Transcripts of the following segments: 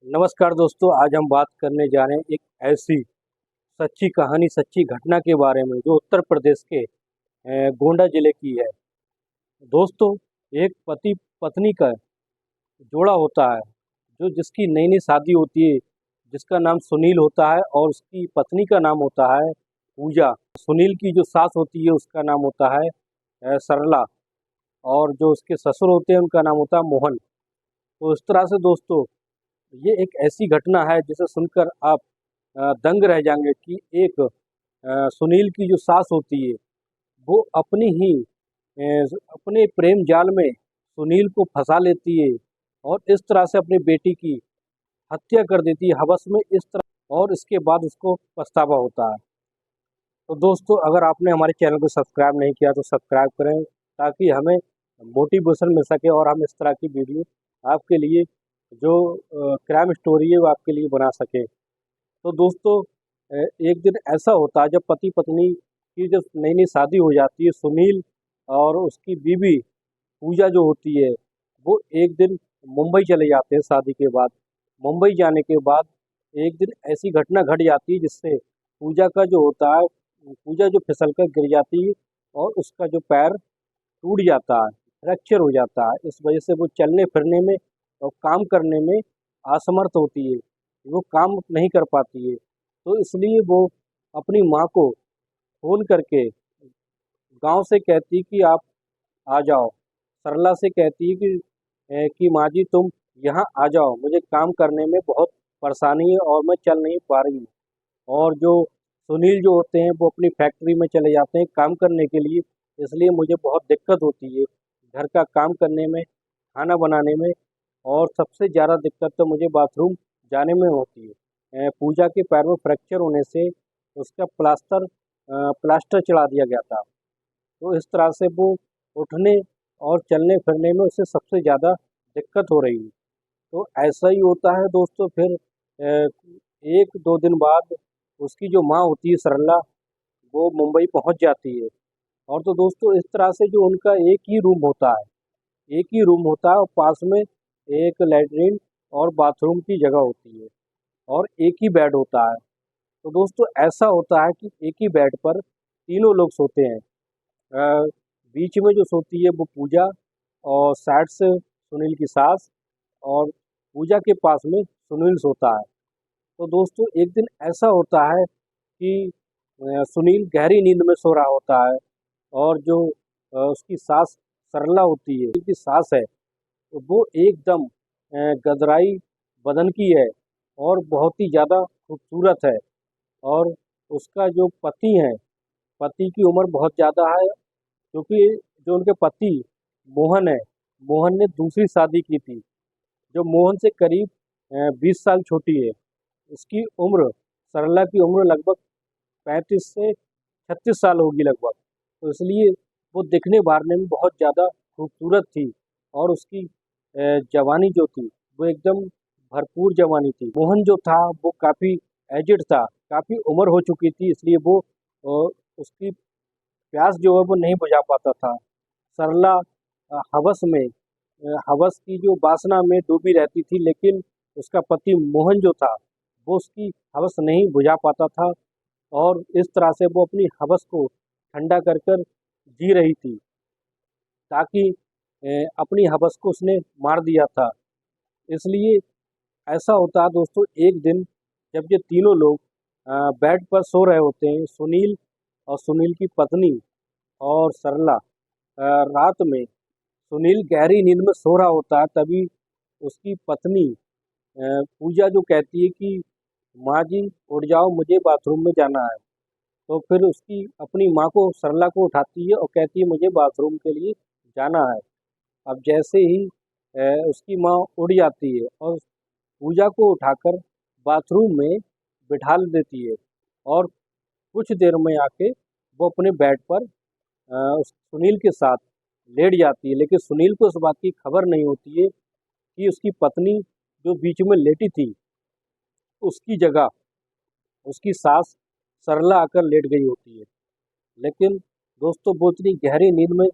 नमस्कार दोस्तों, आज हम बात करने जा रहे हैं एक ऐसी सच्ची कहानी, सच्ची घटना के बारे में जो उत्तर प्रदेश के गोंडा जिले की है। दोस्तों, एक पति पत्नी का जोड़ा होता है, जो जिसकी नई नई शादी होती है, जिसका नाम सुनील होता है और उसकी पत्नी का नाम होता है पूजा। सुनील की जो सास होती है उसका नाम होता है सरला, और जो उसके ससुर होते हैं उनका नाम होता है मोहन। तो इस तरह से दोस्तों, ये एक ऐसी घटना है जिसे सुनकर आप दंग रह जाएंगे कि एक सुनील की जो सास होती है वो अपनी ही अपने प्रेम जाल में सुनील को फंसा लेती है और इस तरह से अपनी बेटी की हत्या कर देती है हवस में, इस तरह। और इसके बाद उसको पछतावा होता है। तो दोस्तों, अगर आपने हमारे चैनल को सब्सक्राइब नहीं किया तो सब्सक्राइब करें, ताकि हमें मोटिवेशन मिल सके और हम इस तरह की वीडियो आपके लिए जो क्राइम स्टोरी है वो आपके लिए बना सके। तो दोस्तों, एक दिन ऐसा होता है जब पति पत्नी की जब नई नई शादी हो जाती है, सुनील और उसकी बीवी पूजा जो होती है वो एक दिन मुंबई चले जाते हैं शादी के बाद। मुंबई जाने के बाद एक दिन ऐसी घटना घट जाती है जिससे पूजा का जो होता है, पूजा जो फिसल कर गिर जाती है और उसका जो पैर टूट जाता है, फ्रैक्चर हो जाता है। इस वजह से वो चलने फिरने में और काम करने में असमर्थ होती है, वो काम नहीं कर पाती है। तो इसलिए वो अपनी माँ को फ़ोन करके गांव से कहती कि आप आ जाओ। सरला से कहती है कि माँ जी तुम यहाँ आ जाओ, मुझे काम करने में बहुत परेशानी है और मैं चल नहीं पा रही हूँ। और जो सुनील जो होते हैं वो अपनी फैक्ट्री में चले जाते हैं काम करने के लिए, इसलिए मुझे बहुत दिक्कत होती है घर का काम करने में, खाना बनाने में। और सबसे ज़्यादा दिक्कत तो मुझे बाथरूम जाने में होती है। पूजा के पैर में फ्रैक्चर होने से उसका प्लास्टर चढ़ा दिया गया था। तो इस तरह से वो उठने और चलने फिरने में उसे सबसे ज़्यादा दिक्कत हो रही है। तो ऐसा ही होता है दोस्तों। फिर 1-2 दिन बाद उसकी जो माँ होती है सरला, वो मुंबई पहुंच जाती है। और तो दोस्तों, इस तरह से जो उनका एक ही रूम होता है और पास में एक लैट्रीन और बाथरूम की जगह होती है और एक ही बेड होता है। तो दोस्तों, ऐसा होता है कि एक ही बेड पर तीनों लोग सोते हैं। अ, बीच में जो सोती है वो पूजा, और साइड से सुनील की सास, और पूजा के पास में सुनील सोता है। तो दोस्तों, एक दिन ऐसा होता है कि सुनील गहरी नींद में सो रहा होता है, और जो उसकी सास सरला होती है, उसकी सास है, तो वो एकदम गदराई बदन की है और बहुत ही ज़्यादा खूबसूरत है। और उसका जो पति है, पति की उम्र बहुत ज़्यादा है, क्योंकि जो उनके पति मोहन है, मोहन ने दूसरी शादी की थी, जो मोहन से करीब 20 साल छोटी है। उसकी उम्र, सरला की उम्र लगभग 35 से 36 साल होगी लगभग। तो इसलिए वो दिखने बारने में बहुत ज़्यादा खूबसूरत थी, और उसकी जवानी जो थी वो एकदम भरपूर जवानी थी। मोहन जो था वो काफ़ी एजिड था, काफ़ी उम्र हो चुकी थी, इसलिए वो उसकी प्यास जो है वो नहीं बुझा पाता था। सरला हवस की जो वासना में डूबी रहती थी, लेकिन उसका पति मोहन जो था वो उसकी हवस नहीं बुझा पाता था, और इस तरह से वो अपनी हवस को ठंडा कर कर जी रही थी, ताकि अपनी हवस को उसने मार दिया था। इसलिए ऐसा होता है दोस्तों, एक दिन जब ये तीनों लोग बेड पर सो रहे होते हैं, सुनील और सुनील की पत्नी और सरला, रात में सुनील गहरी नींद में सो रहा होता है, तभी उसकी पत्नी पूजा जो कहती है कि माँ जी उठ जाओ, मुझे बाथरूम में जाना है। तो फिर उसकी अपनी माँ को, सरला को उठाती है और कहती है मुझे बाथरूम के लिए जाना है। अब जैसे ही उसकी माँ उठ जाती है और पूजा को उठाकर बाथरूम में बिठा देती है, और कुछ देर में आके वो अपने बेड पर उस सुनील के साथ लेट जाती है। लेकिन सुनील को इस बात की खबर नहीं होती है कि उसकी पत्नी जो बीच में लेटी थी, उसकी जगह उसकी सास सरला आकर लेट गई होती है। लेकिन दोस्तों, वो इतनी गहरी नींद में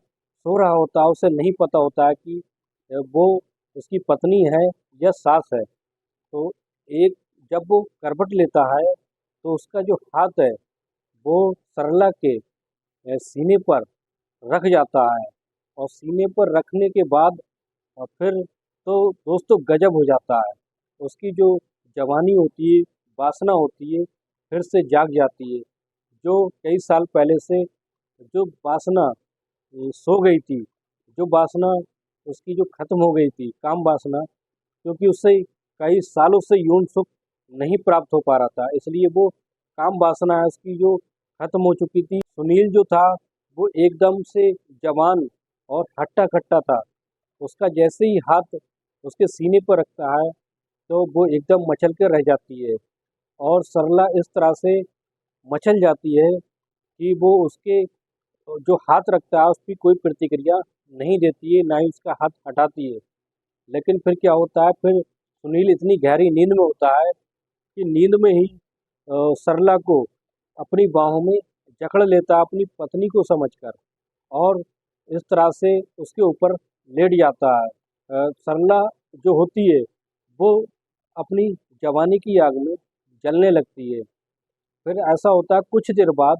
सो रहा होता है, उसे नहीं पता होता है कि वो उसकी पत्नी है या सास है। तो एक जब वो करवट लेता है तो उसका जो हाथ है वो सरला के सीने पर रख जाता है, और सीने पर रखने के बाद और फिर तो दोस्तों गजब हो जाता है। उसकी जो जवानी होती है, वासना होती है, फिर से जाग जाती है। जो कई साल पहले से जो वासना सो गई थी, जो वासना उसकी जो खत्म हो गई थी, काम वासना, क्योंकि उससे कई सालों से यौन सुख नहीं प्राप्त हो पा रहा था, इसलिए वो काम वासना है उसकी जो खत्म हो चुकी थी। सुनील जो था वो एकदम से जवान और हट्टा कट्टा था। उसका जैसे ही हाथ उसके सीने पर रखता है तो वो एकदम मचल कर रह जाती है, और सरला इस तरह से मचल जाती है कि वो उसके जो हाथ रखता है उसकी कोई प्रतिक्रिया नहीं देती है, ना ही उसका हाथ हटाती है। लेकिन फिर क्या होता है, फिर सुनील इतनी गहरी नींद में होता है कि नींद में ही सरला को अपनी बाहों में जकड़ लेता है अपनी पत्नी को समझकर, और इस तरह से उसके ऊपर लेट जाता है। सरला जो होती है वो अपनी जवानी की आग में जलने लगती है। फिर ऐसा होता है कुछ देर बाद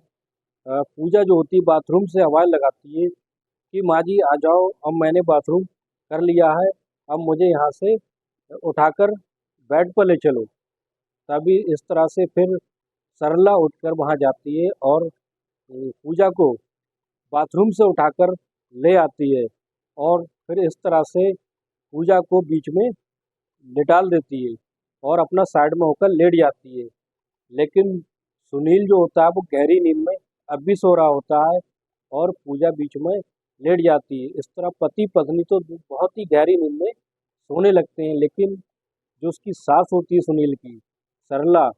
पूजा जो होती है बाथरूम से आवाज़ लगाती है कि माँ जी आ जाओ, अब मैंने बाथरूम कर लिया है, अब मुझे यहाँ से उठाकर बेड पर ले चलो। तभी इस तरह से फिर सरला उठकर वहाँ जाती है और पूजा को बाथरूम से उठाकर ले आती है, और फिर इस तरह से पूजा को बीच में निटाल देती है और अपना साइड में होकर लेट जाती है। लेकिन सुनील जो होता है वो गहरी नींद में अब भी सो रहा होता है, और पूजा बीच में लेट जाती है। इस तरह पति पत्नी तो बहुत ही गहरी नींद में सोने लगते हैं, लेकिन जो उसकी सास होती है सुनील की, सरला,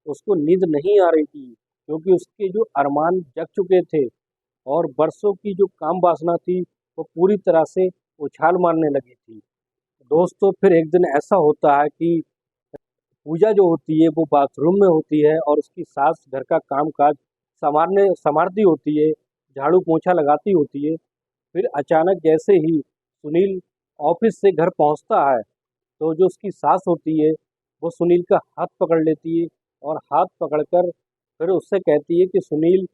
उसको नींद नहीं आ रही थी, क्योंकि उसके जो अरमान जग चुके थे और बरसों की जो काम वासना थी वो पूरी तरह से उछाल मारने लगी थी। दोस्तों फिर एक दिन ऐसा होता है कि पूजा जो होती है वो बाथरूम में होती है और उसकी सास घर का काम काज संवारती होती है, झाड़ू पोछा लगाती होती है। फिर अचानक जैसे ही सुनील ऑफिस से घर पहुंचता है तो जो उसकी सास होती है वो सुनील का हाथ पकड़ लेती है, और हाथ पकड़कर फिर उससे कहती है कि सुनील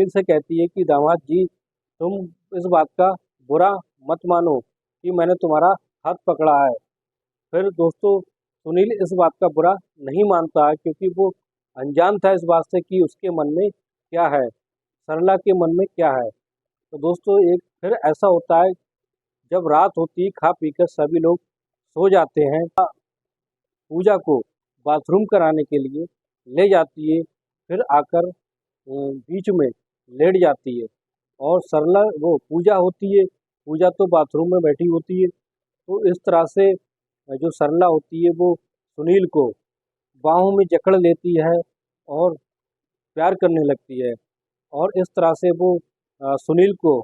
से कहती है कि दामाद जी, तुम इस बात का बुरा मत मानो कि मैंने तुम्हारा हाथ पकड़ा है। फिर दोस्तों सुनील इस बात का बुरा नहीं मानता है, क्योंकि वो अनजान था इस बात से कि उसके मन में क्या है, सरला के मन में क्या है। तो दोस्तों एक फिर ऐसा होता है, जब रात होती है खा पी कर सभी लोग सो जाते हैं, पूजा को बाथरूम कराने के लिए ले जाती है, फिर आकर बीच में लेट जाती है, और सरला वो पूजा होती है, पूजा तो बाथरूम में बैठी होती है। तो इस तरह से जो सरला होती है वो सुनील को बाहों में जकड़ लेती है और प्यार करने लगती है, और इस तरह से वो सुनील को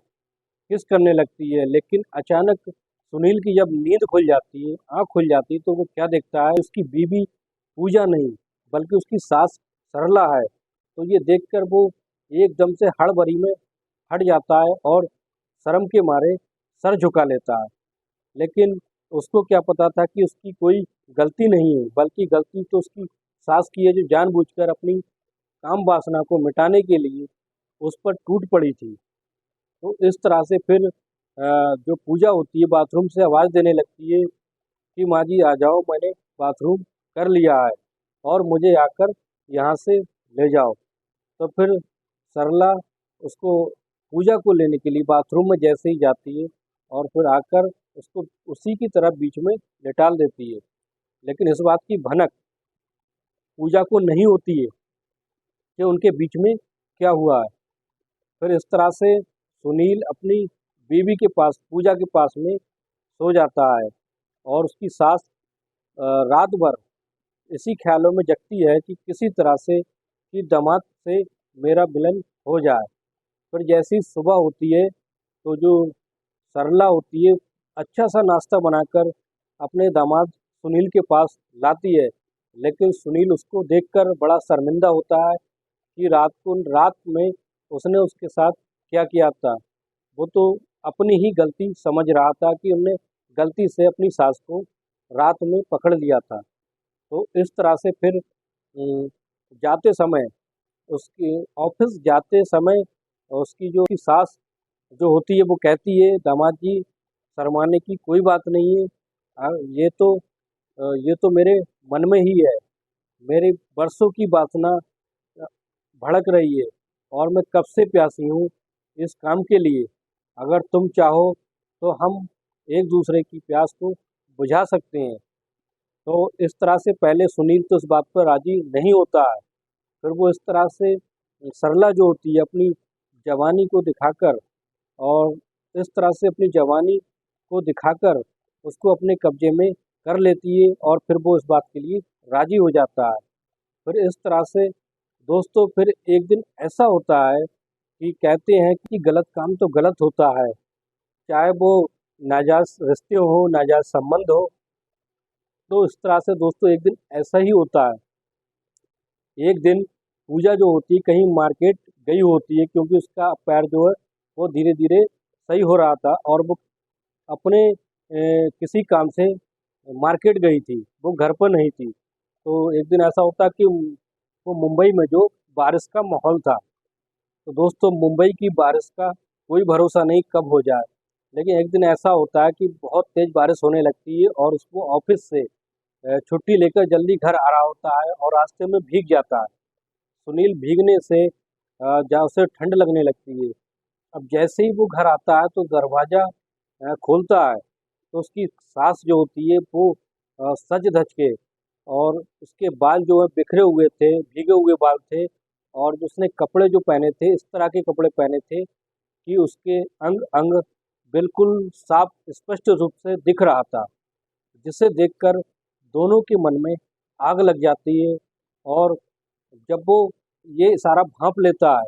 किस करने लगती है। लेकिन अचानक सुनील की जब नींद खुल जाती है, आँख खुल जाती है, तो वो क्या देखता है, उसकी बीवी पूजा नहीं बल्कि उसकी सास सरला है। तो ये देखकर वो एकदम से हड़बड़ी में हट जाता है और शर्म के मारे सर झुका लेता है। लेकिन उसको क्या पता था कि उसकी कोई गलती नहीं है, बल्कि गलती तो उसकी सास की है, जो जानबूझकर अपनी काम वासना को मिटाने के लिए उस पर टूट पड़ी थी। तो इस तरह से फिर जो पूजा होती है बाथरूम से आवाज़ देने लगती है कि माँ जी आ जाओ, मैंने बाथरूम कर लिया है और मुझे आकर यहाँ से ले जाओ। तो फिर सरला उसको पूजा को लेने के लिए बाथरूम में जैसे ही जाती है, और फिर आकर उसको उसी की तरफ बीच में लेटाल देती है। लेकिन इस बात की भनक पूजा को नहीं होती है कि उनके बीच में क्या हुआ है। फिर इस तरह से सुनील अपनी बीवी के पास, पूजा के पास में सो जाता है, और उसकी सास रात भर इसी ख्यालों में जगती है कि किसी तरह से कि दामाद से मेरा मिलन हो जाए। फिर जैसी ही सुबह होती है तो जो सरला होती है अच्छा सा नाश्ता बनाकर अपने दामाद सुनील के पास लाती है, लेकिन सुनील उसको देखकर बड़ा शर्मिंदा होता है कि रात में उसने उसके साथ क्या किया था। वो तो अपनी ही गलती समझ रहा था कि हमने गलती से अपनी सास को रात में पकड़ लिया था। तो इस तरह से फिर जाते समय, उसकी ऑफिस जाते समय उसकी जो सास जो होती है वो कहती है, दामाद जी शर्माने की कोई बात नहीं है। ये तो मेरे मन में ही है, मेरी बरसों की वासना भड़क रही है और मैं कब से प्यासी हूँ इस काम के लिए। अगर तुम चाहो तो हम एक दूसरे की प्यास को बुझा सकते हैं। तो इस तरह से पहले सुनील तो इस बात पर राजी नहीं होता है। फिर वो इस तरह से सरला जो होती है अपनी जवानी को दिखाकर, और इस तरह से अपनी जवानी को दिखाकर उसको अपने कब्जे में कर लेती है और फिर वो इस बात के लिए राजी हो जाता है। फिर इस तरह से दोस्तों फिर एक दिन ऐसा होता है कि कहते हैं कि गलत काम तो गलत होता है, चाहे वो नाजायज़ रिश्ते हो, नाजायज़ संबंध हो। तो इस तरह से दोस्तों एक दिन ऐसा ही होता है। एक दिन पूजा जो होती है कहीं मार्केट गई होती है, क्योंकि उसका पैर जो है वो धीरे धीरे सही हो रहा था और वो अपने किसी काम से मार्केट गई थी, वो घर पर नहीं थी। तो एक दिन ऐसा होता कि वो मुंबई में जो बारिश का माहौल था। तो दोस्तों मुंबई की बारिश का कोई भरोसा नहीं कब हो जाए, लेकिन एक दिन ऐसा होता है कि बहुत तेज़ बारिश होने लगती है और उसको ऑफिस से छुट्टी लेकर जल्दी घर आ रहा होता है और रास्ते में भीग जाता है। सुनील भीगने से जहाँ उसे ठंड लगने लगती है। अब जैसे ही वो घर आता है तो दरवाज़ा खोलता है, तो उसकी सास जो होती है वो सज धज के, और उसके बाल जो है बिखरे हुए थे, भीगे हुए बाल थे, और जो उसने कपड़े जो पहने थे इस तरह के कपड़े पहने थे कि उसके अंग अंग बिल्कुल साफ स्पष्ट रूप से दिख रहा था, जिसे देखकर दोनों के मन में आग लग जाती है। और जब वो ये सारा भांप लेता है,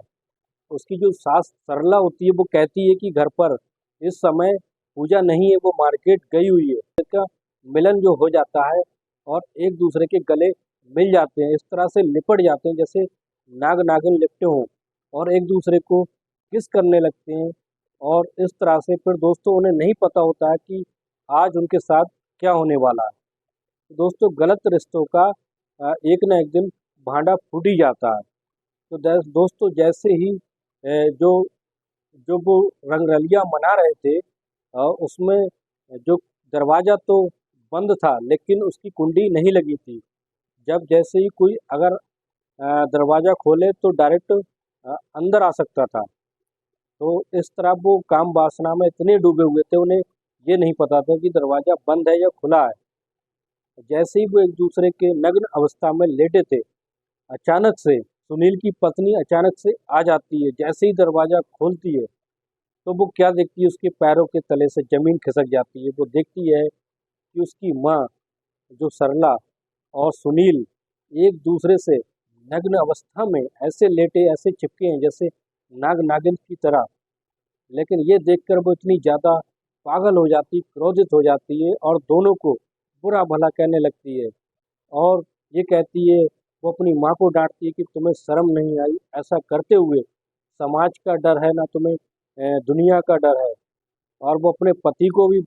उसकी जो सास सरला होती है वो कहती है कि घर पर इस समय पूजा नहीं है, वो मार्केट गई हुई है। इसका मिलन जो हो जाता है और एक दूसरे के गले मिल जाते हैं, इस तरह से लिपट जाते हैं जैसे नाग नागिन लिपटे हों, और एक दूसरे को किस करने लगते हैं। और इस तरह से फिर दोस्तों उन्हें नहीं पता होता है कि आज उनके साथ क्या होने वाला है। तो दोस्तों गलत रिश्तों का एक न एक दिन भांडा फूट ही जाता है। तो दोस्तों जैसे ही जो जो वो रंगरलिया मना रहे थे, उसमें जो दरवाज़ा तो बंद था लेकिन उसकी कुंडी नहीं लगी थी। जब जैसे ही कोई अगर दरवाज़ा खोले तो डायरेक्ट अंदर आ सकता था। तो इस तरह वो काम वासना में इतने डूबे हुए थे, उन्हें ये नहीं पता था कि दरवाज़ा बंद है या खुला है। जैसे ही वो एक दूसरे के नग्न अवस्था में लेटे थे, अचानक से सुनील की पत्नी अचानक से आ जाती है। जैसे ही दरवाज़ा खोलती है तो वो क्या देखती है, उसके पैरों के तले से ज़मीन खिसक जाती है। वो देखती है कि उसकी माँ जो सरला और सुनील एक दूसरे से नग्न अवस्था में ऐसे लेटे, ऐसे चिपके हैं जैसे नाग नागिन की तरह। लेकिन ये देखकर वो इतनी ज़्यादा पागल हो जाती, क्रोधित हो जाती है और दोनों को बुरा भला कहने लगती है। और ये कहती है, वो अपनी माँ को डांटती है कि तुम्हें शर्म नहीं आई ऐसा करते हुए। समाज का डर है ना तुम्हें, दुनिया का डर है। और वो अपने पति को भी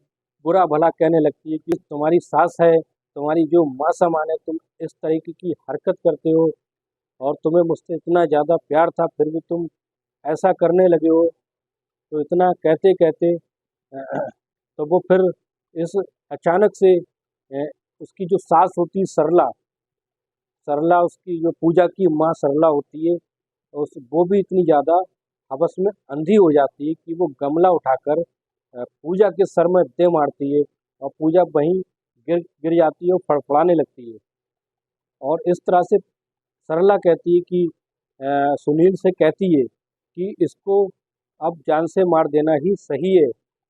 बुरा भला कहने लगती है कि तुम्हारी सास है, तुम्हारी जो माँ समान है, तुम इस तरीके की हरकत करते हो, और तुम्हें मुझसे इतना ज़्यादा प्यार था फिर भी तुम ऐसा करने लगे हो। तो इतना कहते कहते तो वो फिर इस अचानक से उसकी जो सास होती है सरला, सरला उसकी जो पूजा की माँ सरला होती है, उस वो भी इतनी ज़्यादा हवस में अंधी हो जाती है कि वो गमला उठाकर पूजा के सर में दे मारती है, और पूजा वहीं गिर गिर जाती है और फड़फड़ाने लगती है। और इस तरह से सरला कहती है कि सुनील से कहती है कि इसको अब जान से मार देना ही सही है,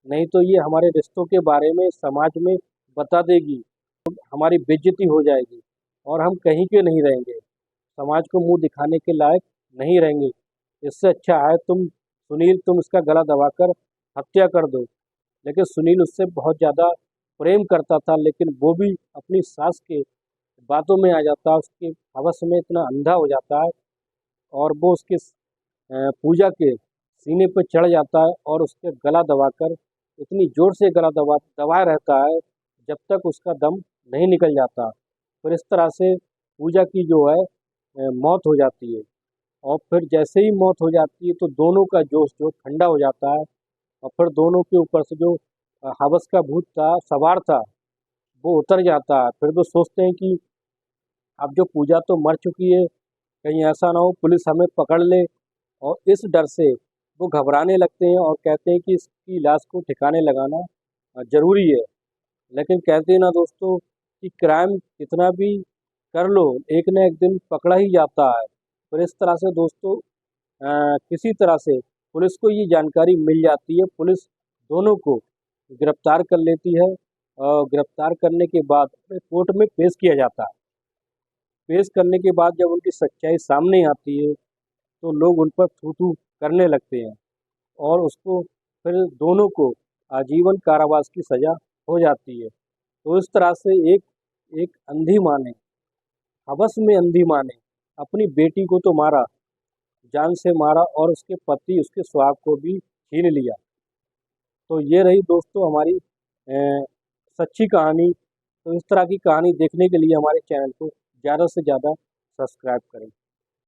नहीं तो ये हमारे रिश्तों के बारे में समाज में बता देगी, हमारी बेइज्जती हो जाएगी और हम कहीं के नहीं रहेंगे, समाज को मुंह दिखाने के लायक नहीं रहेंगे। इससे अच्छा है तुम इसका गला दबाकर हत्या कर दो। लेकिन सुनील उससे बहुत ज़्यादा प्रेम करता था, लेकिन वो भी अपनी सास के बातों में आ जाता है, उसके हवस में इतना अंधा हो जाता है, और वो उसके पूजा के सीने पर चढ़ जाता है और उसके गला दबाकर इतनी ज़ोर से गला दबाए रहता है जब तक उसका दम नहीं निकल जाता। फिर इस तरह से पूजा की जो है मौत हो जाती है। और फिर जैसे ही मौत हो जाती है तो दोनों का जोश जो ठंडा हो जाता है। और फिर दोनों के ऊपर से जो हवस का भूत था सवार था वो उतर जाता है। फिर वो सोचते हैं कि अब जो पूजा तो मर चुकी है, कहीं ऐसा ना हो पुलिस हमें पकड़ ले। और इस डर से वो घबराने लगते हैं और कहते हैं कि इसकी लाश को ठिकाने लगाना जरूरी है। लेकिन कहते हैं ना दोस्तों कि क्राइम कितना भी कर लो एक न एक दिन पकड़ा ही जाता है। फिर इस तरह से दोस्तों किसी तरह से पुलिस को ये जानकारी मिल जाती है। पुलिस दोनों को गिरफ्तार कर लेती है और गिरफ्तार करने के बाद कोर्ट में पेश किया जाता है। पेश करने के बाद जब उनकी सच्चाई सामने आती है तो लोग उन पर थू थू करने लगते हैं और उसको फिर दोनों को आजीवन कारावास की सज़ा हो जाती है। तो इस तरह से एक एक अंधी माँ ने, हवस में अंधी माँ ने अपनी बेटी को तो मारा, जान से मारा और उसके पति उसके सुहाग को भी छीन लिया। तो ये रही दोस्तों हमारी सच्ची कहानी। तो इस तरह की कहानी देखने के लिए हमारे चैनल को ज़्यादा से ज़्यादा सब्सक्राइब करें।